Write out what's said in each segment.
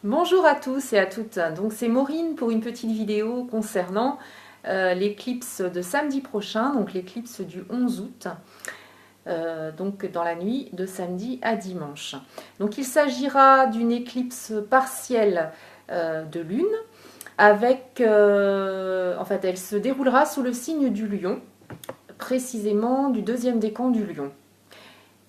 Bonjour à tous et à toutes, donc c'est Maureen pour une petite vidéo concernant l'éclipse de samedi prochain, donc l'éclipse du 11 août, donc dans la nuit de samedi à dimanche. Donc il s'agira d'une éclipse partielle de lune, avec, en fait elle se déroulera sous le signe du lion, précisément du deuxième décan du lion.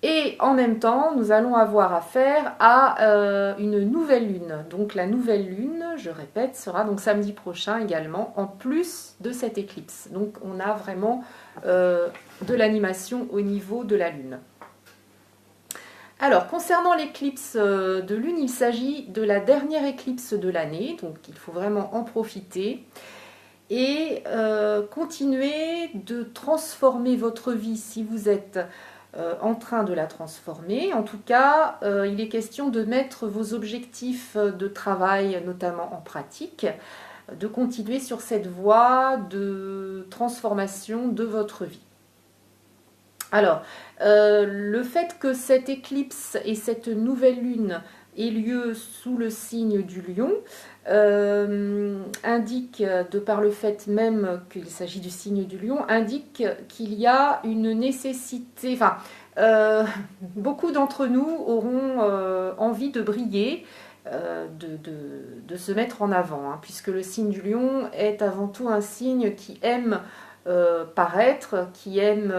Et en même temps, nous allons avoir affaire à une nouvelle lune. Donc la nouvelle lune, je répète, sera donc samedi prochain également, en plus de cette éclipse. Donc on a vraiment de l'animation au niveau de la lune. Alors, concernant l'éclipse de lune, il s'agit de la dernière éclipse de l'année, donc il faut vraiment en profiter et continuer de transformer votre vie si vous êtes en train de la transformer. En tout cas, il est question de mettre vos objectifs de travail, notamment en pratique, de continuer sur cette voie de transformation de votre vie. Alors, le fait que cette éclipse et cette nouvelle lune aient lieu sous le signe du lion indique, de par le fait même qu'il s'agit du signe du lion, indique qu'il y a une nécessité, enfin, beaucoup d'entre nous auront envie de briller, de se mettre en avant, hein, puisque le signe du lion est avant tout un signe qui aime paraître, qui aime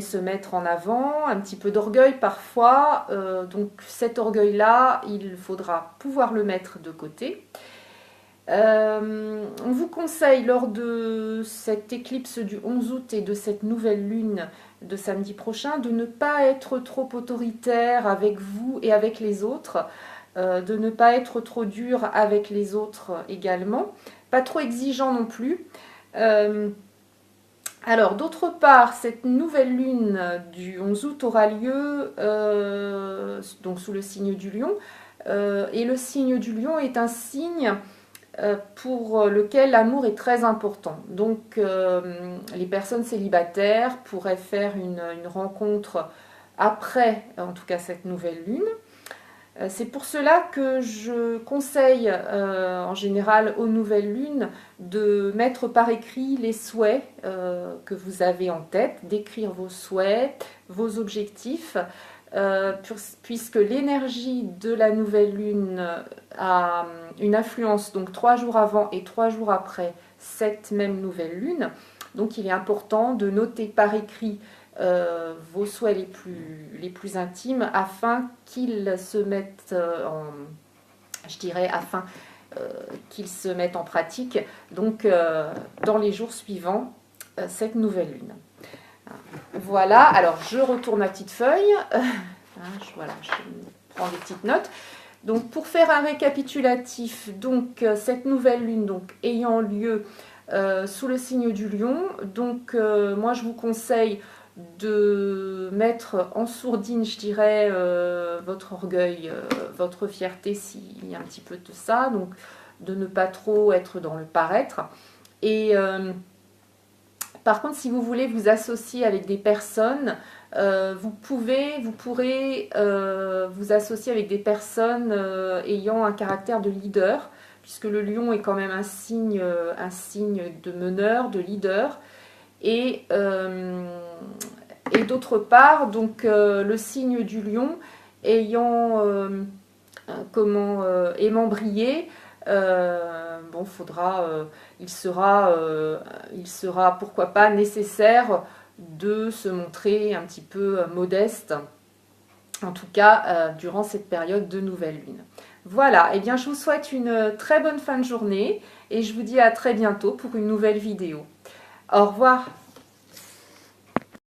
se mettre en avant, un petit peu d'orgueil parfois, donc cet orgueil-là, il faudra pouvoir le mettre de côté. On vous conseille lors de cette éclipse du 11 août et de cette nouvelle lune de samedi prochain de ne pas être trop autoritaire avec vous et avec les autres, de ne pas être trop dur avec les autres également, pas trop exigeant non plus. Alors, d'autre part, cette nouvelle lune du 11 août aura lieu donc sous le signe du lion. Et le signe du lion est un signe pour lequel l'amour est très important. Donc, les personnes célibataires pourraient faire une rencontre après, en tout cas, cette nouvelle lune. C'est pour cela que je conseille en général aux nouvelles lunes de mettre par écrit les souhaits que vous avez en tête, d'écrire vos souhaits, vos objectifs, puisque l'énergie de la nouvelle lune a une influence donc 3 jours avant et 3 jours après cette même nouvelle lune. Donc il est important de noter par écrit vos souhaits les plus intimes afin qu'ils se mettent qu'ils se mettent en pratique donc dans les jours suivants cette nouvelle lune. Voilà, alors je retourne ma petite feuille, voilà, je prends des petites notes. Donc pour faire un récapitulatif, donc cette nouvelle lune donc ayant lieu sous le signe du lion, donc moi je vous conseille de mettre en sourdine, je dirais, votre orgueil, votre fierté, s'il y a un petit peu de ça, donc de ne pas trop être dans le paraître. Et par contre, si vous voulez vous associer avec des personnes, vous pourrez vous associer avec des personnes ayant un caractère de leader, puisque le lion est quand même un signe de meneur, de leader. Et d'autre part, donc le signe du lion ayant aimant briller, bon, il sera pourquoi pas nécessaire de se montrer un petit peu modeste, en tout cas durant cette période de nouvelle lune. Voilà, et bien je vous souhaite une très bonne fin de journée et je vous dis à très bientôt pour une nouvelle vidéo. Au revoir.